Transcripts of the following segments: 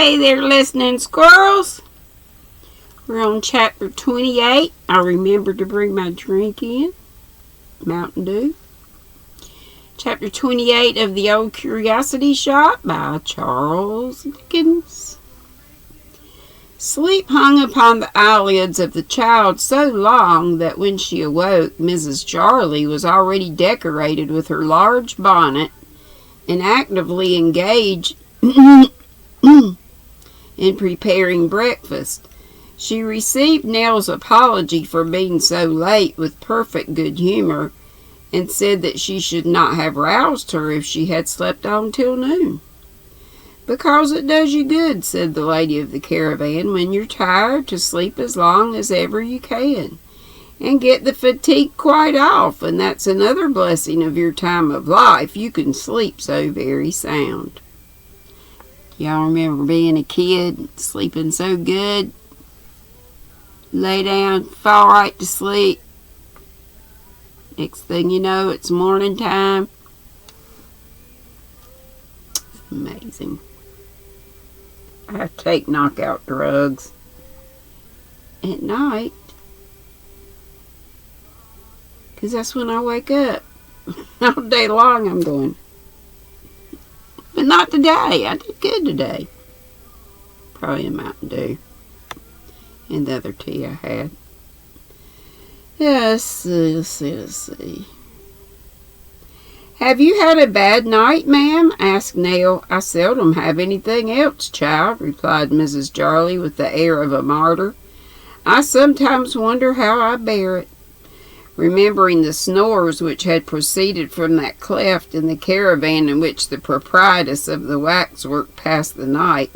Hey there, listening squirrels. We're on chapter 28. I remembered to bring my drink in. Mountain Dew. Chapter 28 of The Old Curiosity Shop by Charles Dickens. Sleep hung upon the eyelids of the child so long that when she awoke, Mrs. Jarley was already decorated with her large bonnet and actively engaged in preparing breakfast. She received Nell's apology for being so late with perfect good humor and said that she should not have roused her if she had slept on till noon. "Because it does you good," said the lady of the caravan, "when you're tired, to sleep as long as ever you can, and get the fatigue quite off, and that's another blessing of your time of life, you can sleep so very sound." Y'all remember being a kid, sleeping so good, lay down, fall right to sleep. Next thing you know, it's morning time. It's amazing. I take knockout drugs at night because that's when I wake up. All day long I'm going. But not today. I did good today. Probably a Mountain Dew. And the other tea I had. Let's see. "Have you had a bad night, ma'am?" asked Nell. "I seldom have anything else, child," replied Mrs. Jarley with the air of a martyr. "I sometimes wonder how I bear it." Remembering the snores which had proceeded from that cleft in the caravan in which the proprietress of the waxwork passed the night,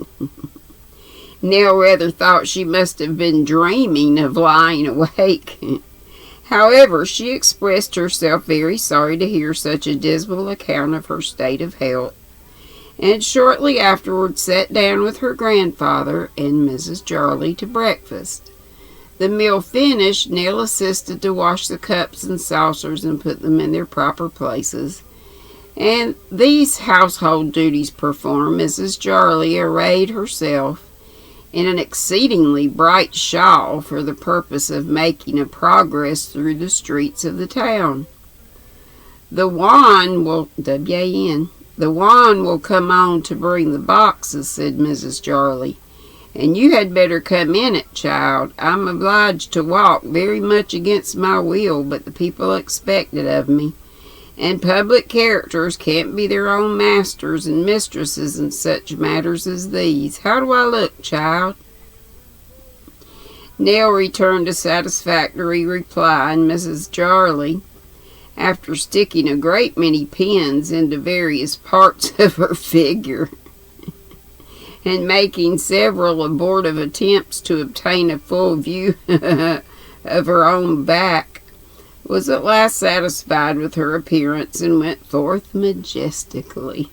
Nell rather thought she must have been dreaming of lying awake. However, she expressed herself very sorry to hear such a dismal account of her state of health, and shortly afterward sat down with her grandfather and Mrs. Jarley to breakfast. The meal finished, Nell assisted to wash the cups and saucers and put them in their proper places, and these household duties performed, Mrs. Jarley arrayed herself in an exceedingly bright shawl for the purpose of making a progress through the streets of the town. The wan will come on to bring the boxes," said Mrs. Jarley, "and you had better come in it, child. I'm obliged to walk very much against my will, but the people expect it of me, and public characters can't be their own masters and mistresses in such matters as these. How do I look, child?" Nell returned a satisfactory reply, and Mrs. Jarley, after sticking a great many pins into various parts of her figure and making several abortive attempts to obtain a full view of her own back, was at last satisfied with her appearance and went forth majestically.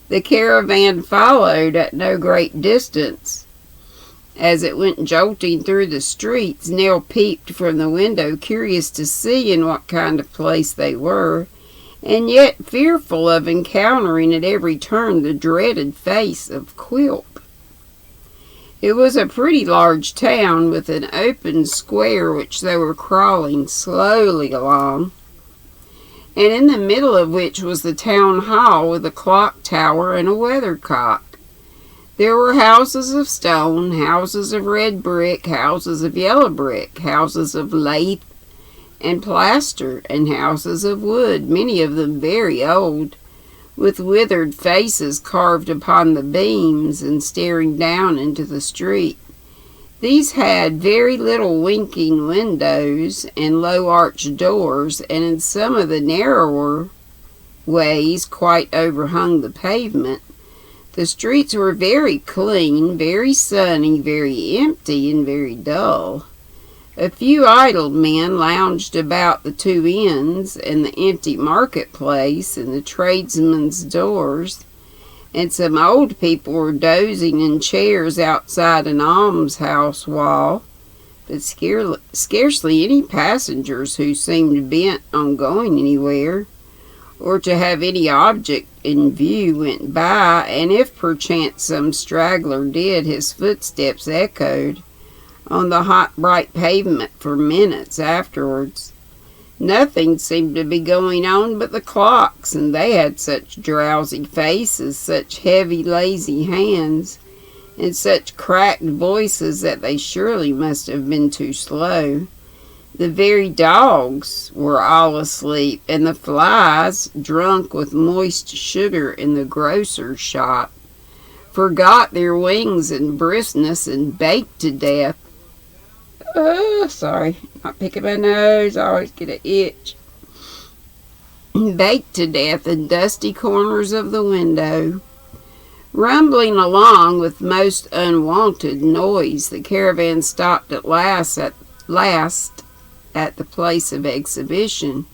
The caravan followed at no great distance. As it went jolting through the streets, Nell peeped from the window, curious to see in what kind of place they were, and yet fearful of encountering at every turn the dreaded face of Quilp. It was a pretty large town with an open square which they were crawling slowly along, and in the middle of which was the town hall with a clock tower and a weathercock. There were houses of stone, houses of red brick, houses of yellow brick, houses of lath and plaster, and houses of wood, many of them very old, with withered faces carved upon the beams and staring down into the street. These had very little winking windows and low arched doors, and in some of the narrower ways quite overhung the pavement. The streets were very clean, very sunny, very empty, and very dull. A few idle men lounged about the two inns and the empty marketplace and the tradesmen's doors, and some old people were dozing in chairs outside an almshouse wall, but scarcely any passengers who seemed bent on going anywhere, or to have any object in view went by, and if perchance some straggler did, his footsteps echoed on the hot, bright pavement for minutes afterwards. Nothing seemed to be going on but the clocks, and they had such drowsy faces, such heavy, lazy hands, and such cracked voices that they surely must have been too slow. The very dogs were all asleep, and the flies, drunk with moist sugar in the grocer's shop, forgot their wings and briskness and baked to death. Sorry, not picking my nose, I always get an itch. Baked to death in dusty corners of the window. Rumbling along with most unwonted noise, the caravan stopped at last at the place of exhibition,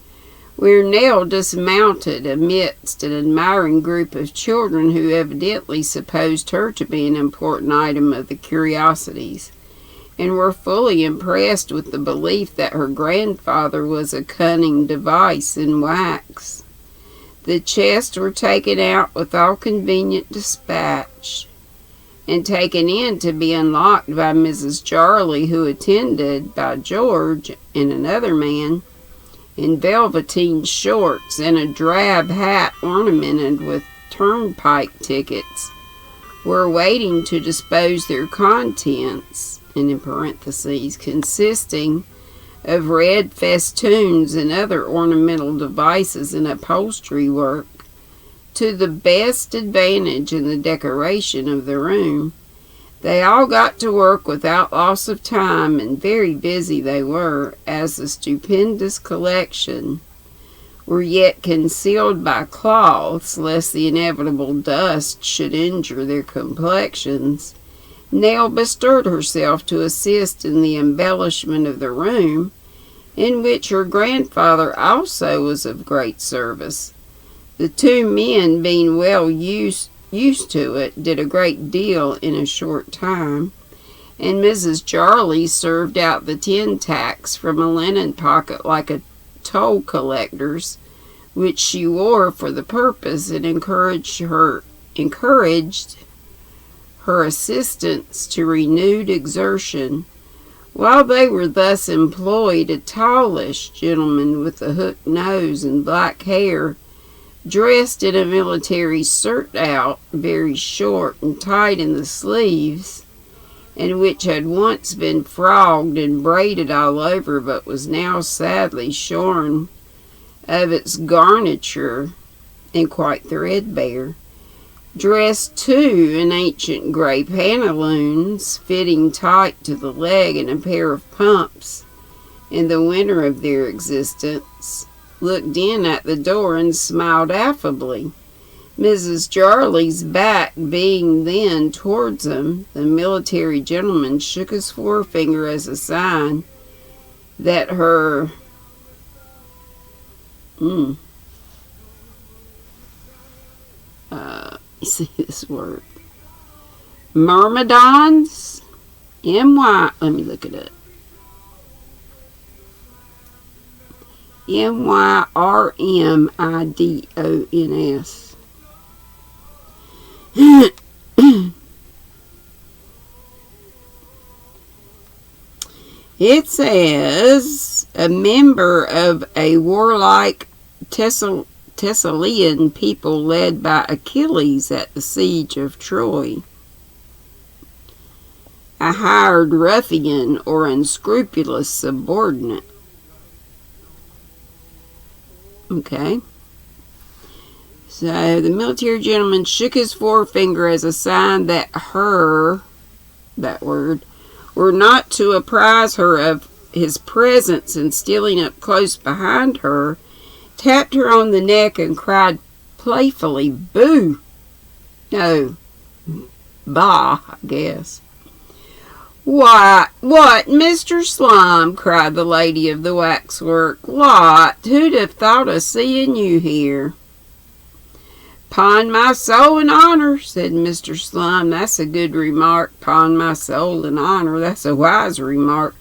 where Nell dismounted amidst an admiring group of children who evidently supposed her to be an important item of the curiosities, and were fully impressed with the belief that her grandfather was a cunning device in wax. The chests were taken out with all convenient dispatch, and taken in to be unlocked by Mrs. Jarley, who attended by George and another man in velveteen shorts and a drab hat ornamented with turnpike tickets, were waiting to dispose their contents, and in parentheses, consisting of red festoons and other ornamental devices and upholstery work, to the best advantage in the decoration of the room. They all got to work without loss of time, and very busy they were, as the stupendous collection were yet concealed by cloths, lest the inevitable dust should injure their complexions. Nell bestirred herself to assist in the embellishment of the room, in which her grandfather also was of great service. The two men, being well used to it, did a great deal in a short time, and Mrs. Jarley served out the tin tacks from a linen pocket like a toll collector's, which she wore for the purpose, and encouraged her assistants to renewed exertion. While they were thus employed, a tallish gentleman with a hooked nose and black hair, dressed in a military surtout, very short and tight in the sleeves, and which had once been frogged and braided all over, but was now sadly shorn of its garniture and quite threadbare, dressed too in ancient grey pantaloons, fitting tight to the leg, and a pair of pumps, in the winter of their existence, looked in at the door and smiled affably. Mrs. Jarley's back being then towards them, the military gentleman shook his forefinger as a sign that her see this word, myrmidons, M-Y, let me look it up, myrmidons. It says a member of a warlike Thessalian people led by Achilles at the siege of Troy. A hired ruffian or unscrupulous subordinate. Okay. So the military gentleman shook his forefinger as a sign that were not to apprise her of his presence, and stealing up close behind her, tapped her on the neck and cried playfully, "Boo!" No, bah, I guess. "Why, what, Mr. Slime," cried the lady of the waxwork. "Lot, who'd have thought of seeing you here?" "'Pon my soul and honor," said Mr. Slime. "That's a good remark. 'Pon my soul and honor, that's a wise remark.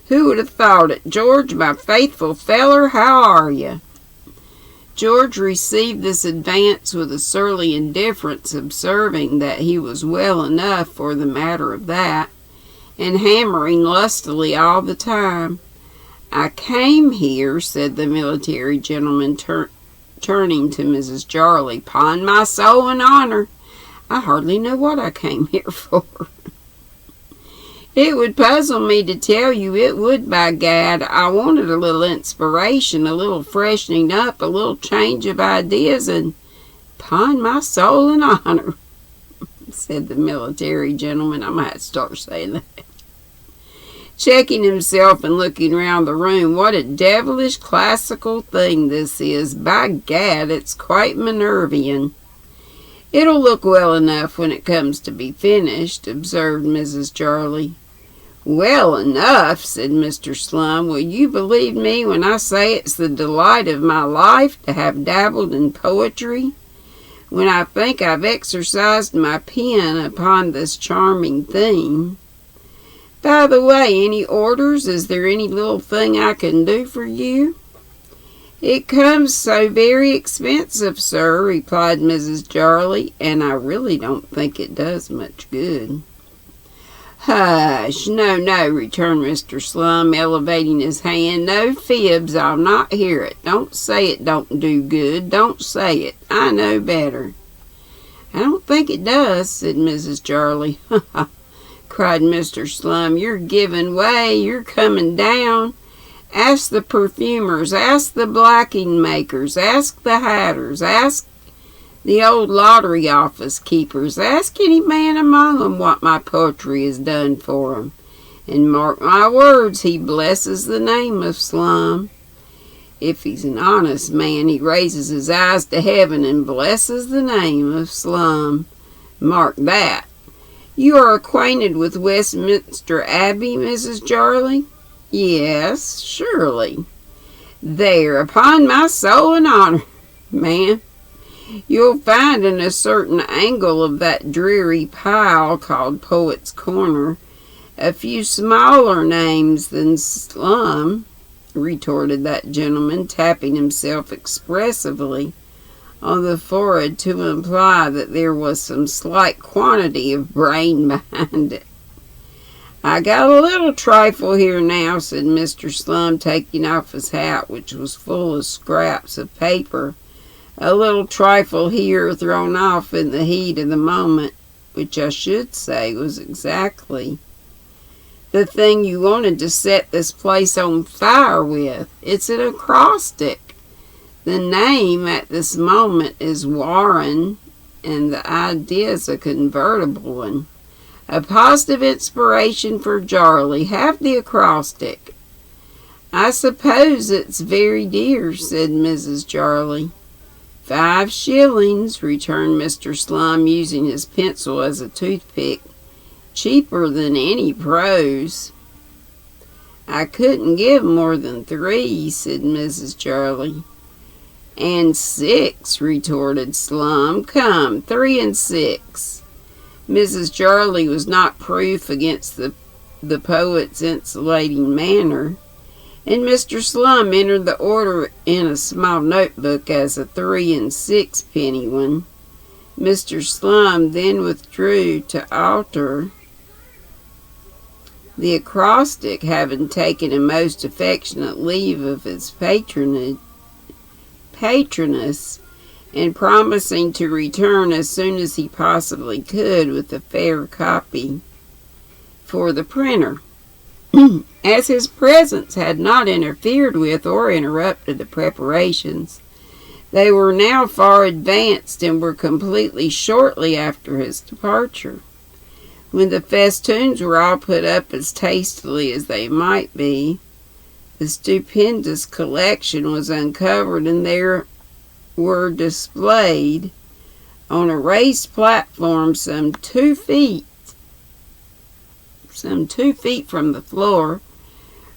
Who would have thought it? George, my faithful feller, how are you?" George received this advance with a surly indifference, observing that he was well enough for the matter of that, and hammering lustily all the time. "I came here," said the military gentleman, turning to Mrs. Jarley, "'pon my soul and honor, I hardly know what I came here for." "It would puzzle me to tell you, it would, by gad. I wanted a little inspiration, a little freshening up, a little change of ideas, and 'pon my soul and honor," said the military gentleman. I might start saying that. Checking himself and looking round the room, "What a devilish classical thing this is. By gad, it's quite Minervian." "It'll look well enough when it comes to be finished," observed Mrs. Jarley. "Well enough," said Mr. Slum. "Will you believe me when I say it's the delight of my life to have dabbled in poetry? When I think I've exercised my pen upon this charming theme. By the way, any orders? Is there any little thing I can do for you?" "It comes so very expensive, sir," replied Mrs. Jarley, "and I really don't think it does much good." "Hush, no, no," returned Mr. Slum, elevating his hand. "No fibs, I'll not hear it. Don't say it don't do good. Don't say it. I know better." "I don't think it does," said Mrs. Jarley. "Ha ha!" cried Mr. Slum. "You're giving way. You're coming down. Ask the perfumers. Ask the blacking makers. Ask the hatters. Ask the old lottery office keepers. Ask any man among 'em what my poetry has done for 'em. And mark my words, he blesses the name of Slum. If he's an honest man, he raises his eyes to heaven and blesses the name of Slum. Mark that. You are acquainted with Westminster Abbey, Mrs. Jarley?" "Yes, surely." "There, upon my soul and honor, ma'am, you'll find in a certain angle of that dreary pile called Poet's Corner a few smaller names than Slum," retorted that gentleman, tapping himself expressively on the forehead to imply that there was some slight quantity of brain behind it. "I got a little trifle here now," said Mr. Slum, taking off his hat, which was full of scraps of paper. "A little trifle here thrown off in the heat of the moment, which I should say was exactly the thing you wanted to set this place on fire with. It's an acrostic. The name at this moment is Warren, and the idea's a convertible one. A positive inspiration for Jarley. Have the acrostic." "I suppose it's very dear," said Mrs. Jarley. 5 shillings, returned Mr. Slum, using his pencil as a toothpick. "Cheaper than any prose." "I couldn't give more than 3, said Mrs. Jarley. "And 6, retorted Slum. "Come, 3 and 6. Mrs. Jarley was not proof against the poet's insulating manner, and Mr. Slum entered the order in a small notebook as a 3 and 6 penny one. Mr. Slum then withdrew to alter the acrostic, having taken a most affectionate leave of his patroness, and promising to return as soon as he possibly could with a fair copy for the printer. As his presence had not interfered with or interrupted the preparations, they were now far advanced and were completely shortly after his departure. When the festoons were all put up as tastily as they might be, the stupendous collection was uncovered, and there were displayed on a raised platform some 2 feet from the floor,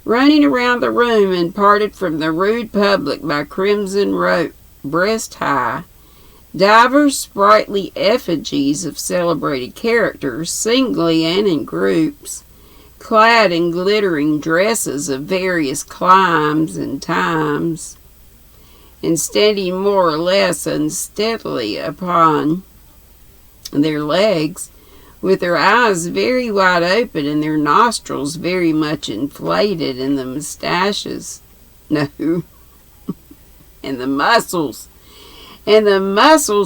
running around the room and parted from the rude public by crimson rope breast high, divers sprightly effigies of celebrated characters, singly and in groups, clad in glittering dresses of various climes and times. and standing more or less unsteadily upon their legs, with their eyes very wide open and their nostrils very much inflated, and the mustaches, no, and the muscles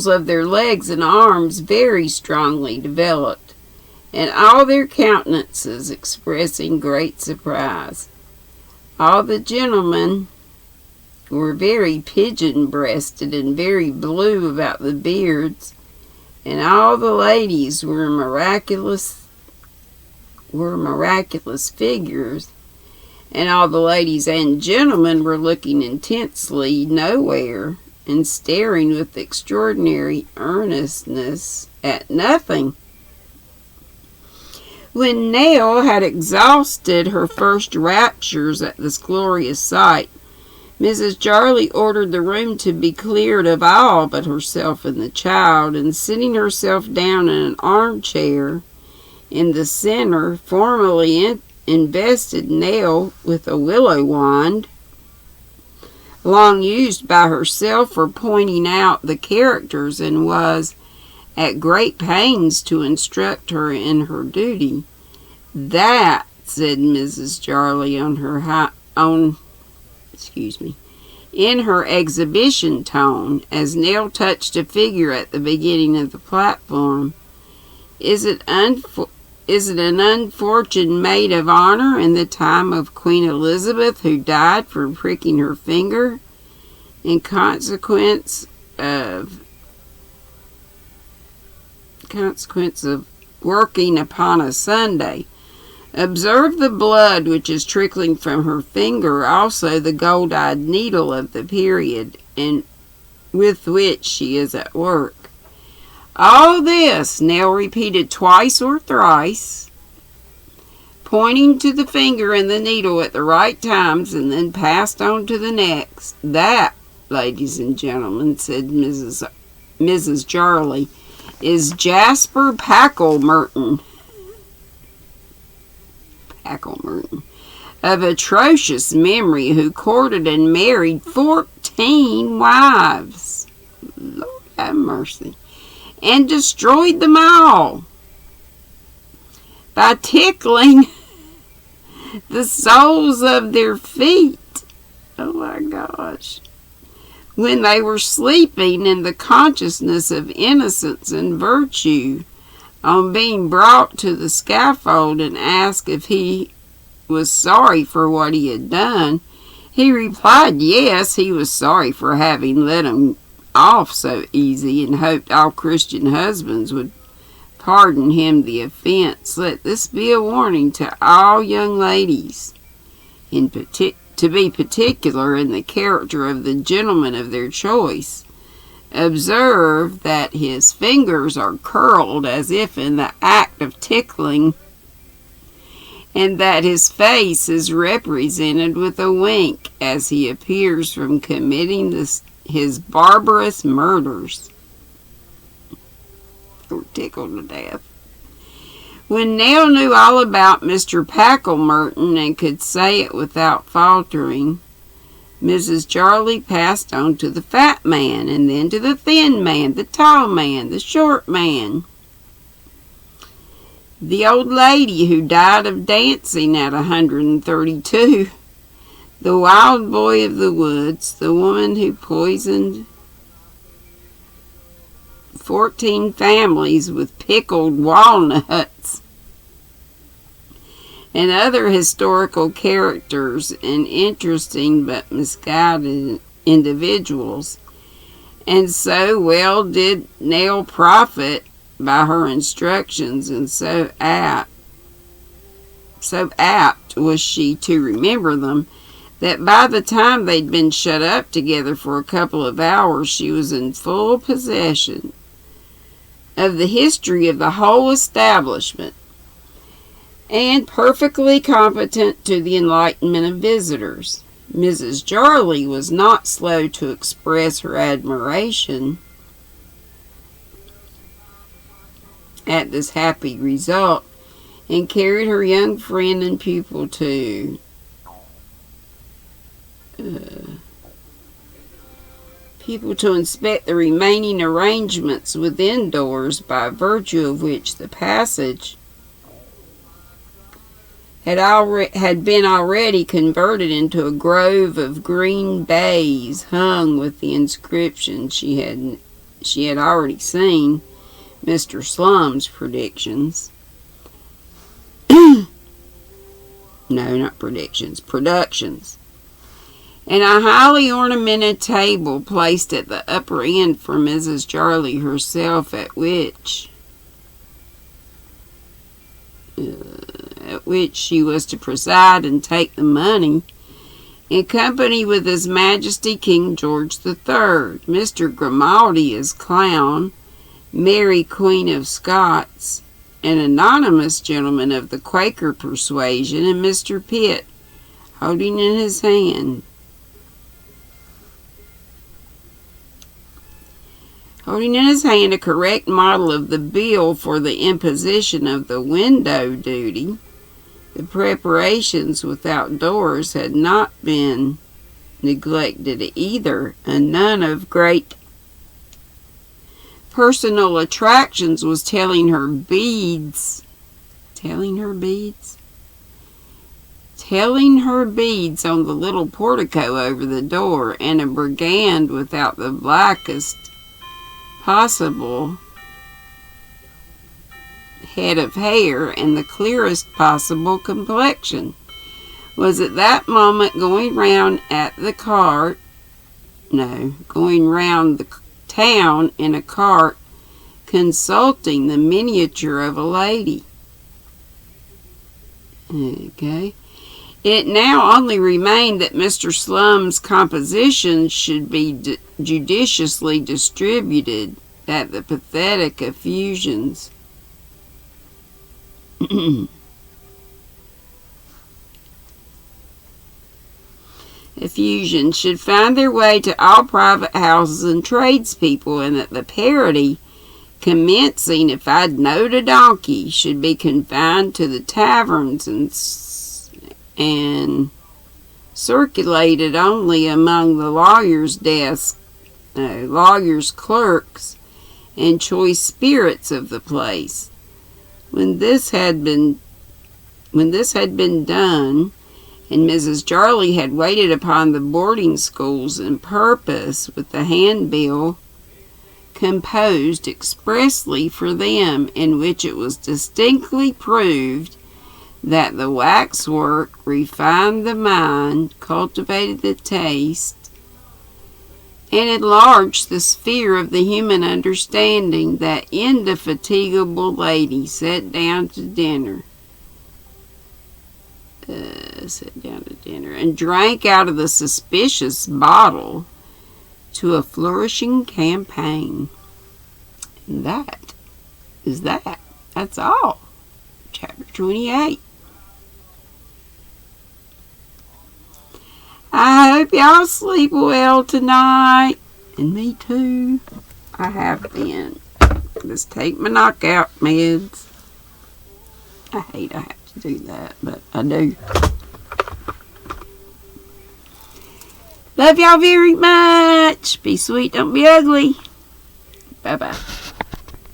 of their legs and arms very strongly developed, and all their countenances expressing great surprise. All the gentlemen were very pigeon-breasted and very blue about the beards, and all the ladies were miraculous figures, and all the ladies and gentlemen were looking intensely nowhere and staring with extraordinary earnestness at nothing. When Nell had exhausted her first raptures at this glorious sight, Mrs. Jarley ordered the room to be cleared of all but herself and the child, and sitting herself down in an armchair in the center, formally invested Nell with a willow wand, long used by herself for pointing out the characters, and was at great pains to instruct her in her duty. "That," said Mrs. Jarley in her exhibition tone, as Nell touched a figure at the beginning of the platform, is it an unfortunate maid of honor in the time of Queen Elizabeth, who died for pricking her finger in consequence of working upon a Sunday? Observe the blood which is trickling from her finger, also the gold-eyed needle of the period, and with which she is at work." All this Nell repeated twice or thrice, pointing to the finger and the needle at the right times, and then passed on to the next. "That, ladies and gentlemen," said Mrs. Jarley, "is Jasper Packlemerton, of atrocious memory, who courted and married 14 wives, Lord have mercy, and destroyed them all by tickling the soles of their feet, oh my gosh, when they were sleeping in the consciousness of innocence and virtue. On being brought to the scaffold and asked if he was sorry for what he had done, he replied yes, he was sorry for having let him off so easy, and hoped all Christian husbands would pardon him the offense. Let this be a warning to all young ladies, to be particular in the character of the gentleman of their choice. Observe that his fingers are curled as if in the act of tickling, and that his face is represented with a wink as he appears from committing his barbarous murders." They were tickled to death. When Nell knew all about Mr. Packlemerton and could say it without faltering, Mrs. Jarley passed on to the fat man, and then to the thin man, the tall man, the short man, the old lady who died of dancing at 132, the wild boy of the woods, the woman who poisoned 14 families with pickled walnuts, and other historical characters and interesting but misguided individuals. And so well did Nell profit by her instructions, and so apt was she to remember them, that by the time they'd been shut up together for a couple of hours, she was in full possession of the history of the whole establishment, and perfectly competent to the enlightenment of visitors. Mrs. Jarley was not slow to express her admiration at this happy result, and carried her young friend and pupil to people to inspect the remaining arrangements within doors, by virtue of which the passage had been already converted into a grove of green baize hung with the inscription she had already seen, Mr. Slum's predictions. No, not predictions, productions. And a highly ornamented table placed at the upper end for Mrs. Jarley herself, at which she was to preside and take the money, in company with His Majesty King George III, Mr. Grimaldi as clown, Mary Queen of Scots, an anonymous gentleman of the Quaker persuasion, and Mr. Pitt, holding in his hand a correct model of the bill for the imposition of the window duty. The preparations without doors had not been neglected either, and none of great personal attractions was telling her beads on the little portico over the door, and a brigand without the blackest possible head of hair and the clearest possible complexion was at that moment going round the town in a cart, consulting the miniature of a lady. Okay. It now only remained that Mr. Slum's compositions should be judiciously distributed, that the pathetic effusions should find their way to all private houses and tradespeople, and that the parody, commencing "If I'd knowed a donkey," should be confined to the taverns and circulated only among the lawyers' clerks, and choice spirits of the place. When this had been done, and Mrs. Jarley had waited upon the boarding schools in purpose with the handbill composed expressly for them, in which it was distinctly proved that the waxwork refined the mind, cultivated the taste, and enlarged the sphere of the human understanding, that indefatigable lady sat down to dinner and drank out of the suspicious bottle to a flourishing campaign. And that is that. That's all. Chapter 28. I hope y'all sleep well tonight. And me too. I have been. Just take my knockout meds. I hate I have to do that, but I do. Love y'all very much. Be sweet, don't be ugly. Bye-bye.